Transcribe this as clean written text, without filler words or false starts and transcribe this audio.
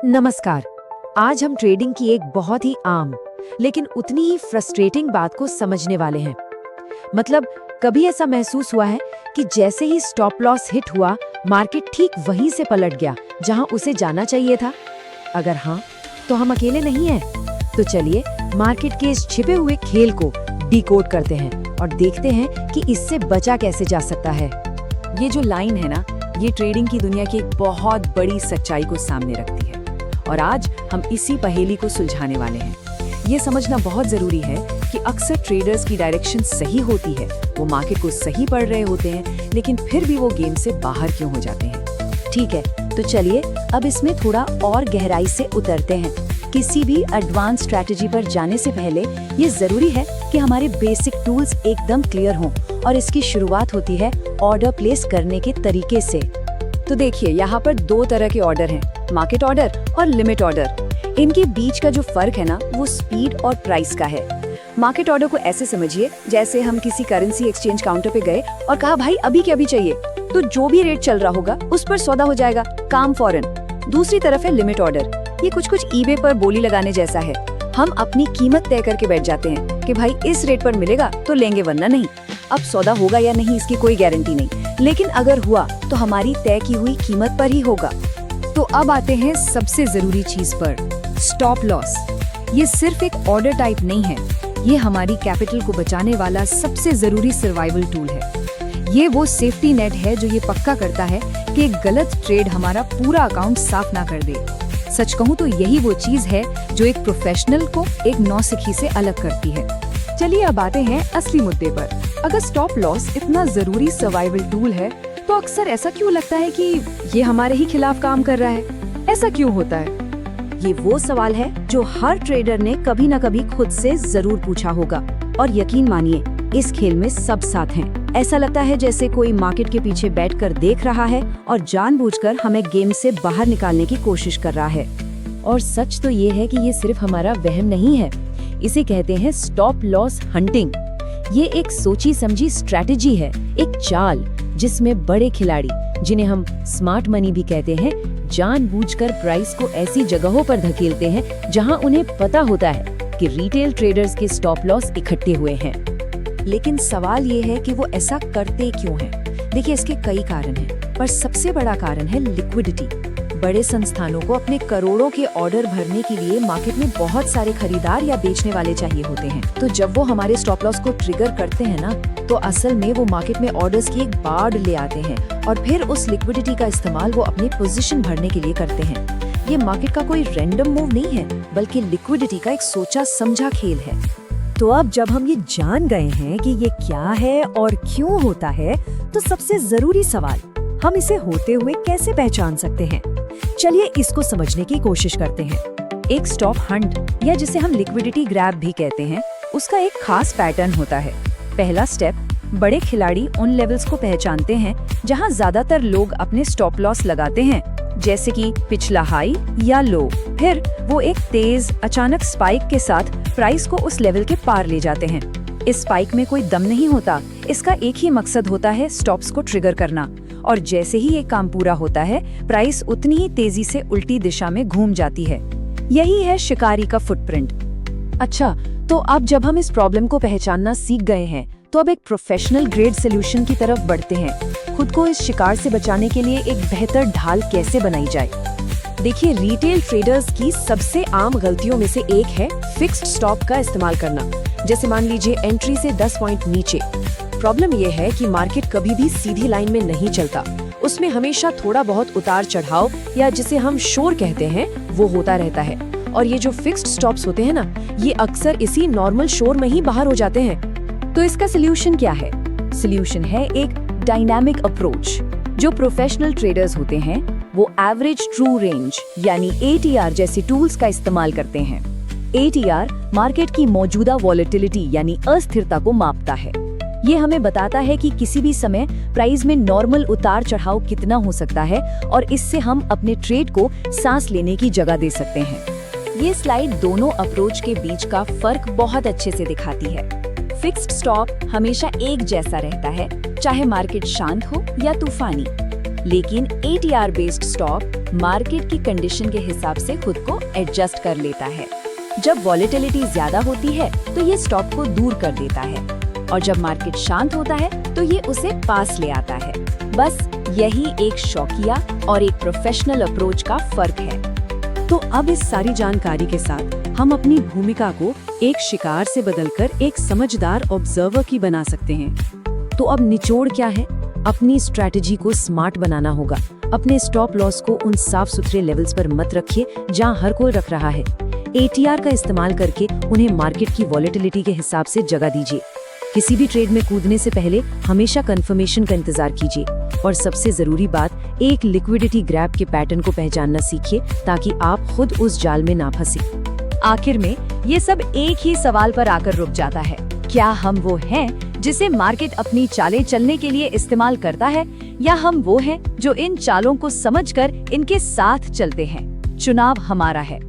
नमस्कार। आज हम ट्रेडिंग की एक बहुत ही आम लेकिन उतनी ही फ्रस्ट्रेटिंग बात को समझने वाले हैं। मतलब कभी ऐसा महसूस हुआ है कि जैसे ही स्टॉप लॉस हिट हुआ, मार्केट ठीक वहीं से पलट गया जहां उसे जाना चाहिए था? अगर हाँ, तो हम अकेले नहीं हैं। तो चलिए मार्केट के इस छिपे हुए खेल को डिकोड करते हैं और देखते हैं कि इससे बचा कैसे जा सकता है। ये जो लाइन है ना, ये ट्रेडिंग की दुनिया की एक बहुत बड़ी सच्चाई को सामने रखती है और आज हम इसी पहेली को सुलझाने वाले हैं। ये समझना बहुत जरूरी है कि अक्सर ट्रेडर्स की डायरेक्शन सही होती है, वो मार्केट को सही पढ़ रहे होते हैं, लेकिन फिर भी वो गेम से बाहर क्यों हो जाते हैं। ठीक है, तो चलिए अब इसमें थोड़ा और गहराई से उतरते हैं। किसी भी एडवांस स्ट्रैटेजी पर जाने से पहले ये जरूरी है कि हमारे बेसिक टूल्स एकदम क्लियर हों और इसकी शुरुआत होती है ऑर्डर प्लेस करने के तरीके से। तो देखिए, यहाँ पर दो तरह के ऑर्डर हैं, मार्केट ऑर्डर और लिमिट ऑर्डर। इनके बीच का जो फर्क है ना, वो स्पीड और प्राइस का है। मार्केट ऑर्डर को ऐसे समझिए जैसे हम किसी करेंसी एक्सचेंज काउंटर पे गए और कहा भाई अभी के अभी चाहिए, तो जो भी रेट चल रहा होगा उस पर सौदा हो जाएगा, काम फौरन। दूसरी तरफ है लिमिट ऑर्डर। ये कुछ ईबे पर बोली लगाने जैसा है। हम अपनी कीमत तय करके बैठ जाते हैं कि भाई इस रेट पर मिलेगा तो लेंगे वरना नहीं। अब सौदा होगा या नहीं इसकी कोई गारंटी नहीं, लेकिन अगर हुआ तो हमारी तय की हुई कीमत पर ही होगा। तो अब आते हैं सबसे जरूरी चीज पर, स्टॉप लॉस। ये सिर्फ एक ऑर्डर टाइप नहीं है, ये हमारी कैपिटल को बचाने वाला सबसे जरूरी सर्वाइवल टूल है। ये वो सेफ्टी नेट है जो ये पक्का करता है कि एक गलत ट्रेड हमारा पूरा अकाउंट साफ ना कर दे। सच कहूँ तो यही वो चीज है जो एक प्रोफेशनल को एक नौसिखी से अलग करती है। चलिए अब आते हैं असली मुद्दे पर। अगर स्टॉप लॉस इतना जरूरी सर्वाइवल टूल है, तो अक्सर ऐसा क्यों लगता है कि ये हमारे ही खिलाफ काम कर रहा है? ऐसा क्यों होता है? ये वो सवाल है जो हर ट्रेडर ने कभी न कभी खुद से जरूर पूछा होगा। और यकीन मानिए, इस खेल में सब साथ हैं। ऐसा लगता है जैसे कोई मार्केट के पीछे बैठकर देख रहा है और जानबूझकर हमें गेम से बाहर निकालने की कोशिश कर रहा है। और सच तो ये है कि ये सिर्फ हमारा वहम नहीं है। इसे कहते हैं स्टॉप लॉस हंटिंग। ये एक सोची समझी स्ट्रैटेजी है, एक चाल जिसमें बड़े खिलाड़ी, जिन्हें हम स्मार्ट मनी भी कहते हैं, जानबूझकर प्राइस को ऐसी जगहों पर धकेलते हैं जहां उन्हें पता होता है कि रिटेल ट्रेडर्स के स्टॉप लॉस इकट्ठे हुए हैं। लेकिन सवाल ये है कि वो ऐसा करते क्यों हैं? देखिए, इसके कई कारण हैं, पर सबसे बड़ा कारण है लिक्विडिटी। बड़े संस्थानों को अपने करोड़ों के ऑर्डर भरने के लिए मार्केट में बहुत सारे खरीदार या बेचने वाले चाहिए होते हैं। तो जब वो हमारे स्टॉप लॉस को ट्रिगर करते हैं ना, तो असल में वो मार्केट में ऑर्डर्स की एक बाढ़ ले आते हैं और फिर उस लिक्विडिटी का इस्तेमाल वो अपनी पोजीशन भरने के लिए करते हैं। ये मार्केट का कोई रैंडम मूव नहीं है, बल्कि लिक्विडिटी का एक सोचा समझा खेल है। तो अब जब हम ये जान गए हैं कि ये क्या है और क्यों होता है, तो सबसे जरूरी सवाल, हम इसे होते हुए कैसे पहचान सकते हैं? चलिए इसको समझने की कोशिश करते हैं। एक स्टॉप हंट, या जिसे हम लिक्विडिटी ग्रैब भी कहते हैं, उसका एक खास पैटर्न होता है। पहला स्टेप, बड़े खिलाड़ी उन लेवल्स को पहचानते हैं जहां ज्यादातर लोग अपने स्टॉप लॉस लगाते हैं, जैसे कि पिछला हाई या लो। फिर वो एक तेज अचानक स्पाइक के साथ प्राइस को उस लेवल के पार ले जाते हैं। इस स्पाइक में कोई दम नहीं होता, इसका एक ही मकसद होता है स्टॉप्स को ट्रिगर करना। और जैसे ही ये काम पूरा होता है, प्राइस उतनी ही तेजी से उल्टी दिशा में घूम जाती है। यही है शिकारी का फुटप्रिंट। अच्छा, तो अब जब हम इस प्रॉब्लम को पहचानना सीख गए हैं, तो अब एक प्रोफेशनल ग्रेड सोल्यूशन की तरफ बढ़ते हैं। खुद को इस शिकार से बचाने के लिए एक बेहतर ढाल कैसे बनाई जाए? देखिए, रिटेल ट्रेडर्स की सबसे आम गलतियों में से एक है फिक्स्ड स्टॉप का इस्तेमाल करना। जैसे मान लीजिए एंट्री से 10 पॉइंट नीचे। प्रॉब्लम यह है कि मार्केट कभी भी सीधी लाइन में नहीं चलता, उसमें हमेशा थोड़ा बहुत उतार चढ़ाव, या जिसे हम शोर कहते हैं, वो होता रहता है। और ये जो फिक्स्ड स्टॉप्स होते हैं ना, ये अक्सर इसी नॉर्मल शोर में ही बाहर हो जाते हैं। तो इसका सोल्यूशन क्या है? सोल्यूशन है एक डायनामिक अप्रोच। जो प्रोफेशनल ट्रेडर्स होते हैं वो एवरेज ट्रू रेंज यानी ATR जैसी टूल्स का इस्तेमाल करते हैं। ATR मार्केट की मौजूदा वॉलेटिलिटी यानी अस्थिरता को मापता है। ये हमें बताता है कि किसी भी समय प्राइस में नॉर्मल उतार चढ़ाव कितना हो सकता है, और इससे हम अपने ट्रेड को सांस लेने की जगह दे सकते हैं। ये स्लाइड दोनों अप्रोच के बीच का फर्क बहुत अच्छे से दिखाती है। फिक्स्ड स्टॉप हमेशा एक जैसा रहता है, चाहे मार्केट शांत हो या तूफानी। लेकिन ATR बेस्ड स्टॉक मार्केट की कंडीशन के हिसाब से खुद को एडजस्ट कर लेता है। जब वॉलेटिलिटी ज्यादा होती है तो ये स्टॉक को दूर कर देता है और जब मार्केट शांत होता है तो ये उसे पास ले आता है। बस यही एक शौकिया और एक प्रोफेशनल अप्रोच का फर्क है। तो अब इस सारी जानकारी के साथ हम अपनी भूमिका को एक शिकार से बदलकर एक समझदार ऑब्जर्वर की बना सकते हैं। तो अब निचोड़ क्या है? अपनी स्ट्रैटेजी को स्मार्ट बनाना होगा। अपने स्टॉप लॉस को उन साफ सुथरे लेवल्स पर मत रखिए जहां हर कोई रख रहा है। ATR का इस्तेमाल करके उन्हें मार्केट की वॉलेटिलिटी के हिसाब से जगह दीजिए। किसी भी ट्रेड में कूदने से पहले हमेशा कंफर्मेशन का इंतजार कीजिए और सबसे जरूरी बात, एक लिक्विडिटी ग्रैब के पैटर्न को पहचानना सीखिए ताकि आप खुद उस जाल में ना फंसे। आखिर में ये सब एक ही सवाल पर आकर रुक जाता है, क्या हम वो हैं जिसे मार्केट अपनी चालें चलने के लिए इस्तेमाल करता है, या हम वो हैं जो इन चालों को समझकर इनके साथ चलते हैं? चुनाव हमारा है।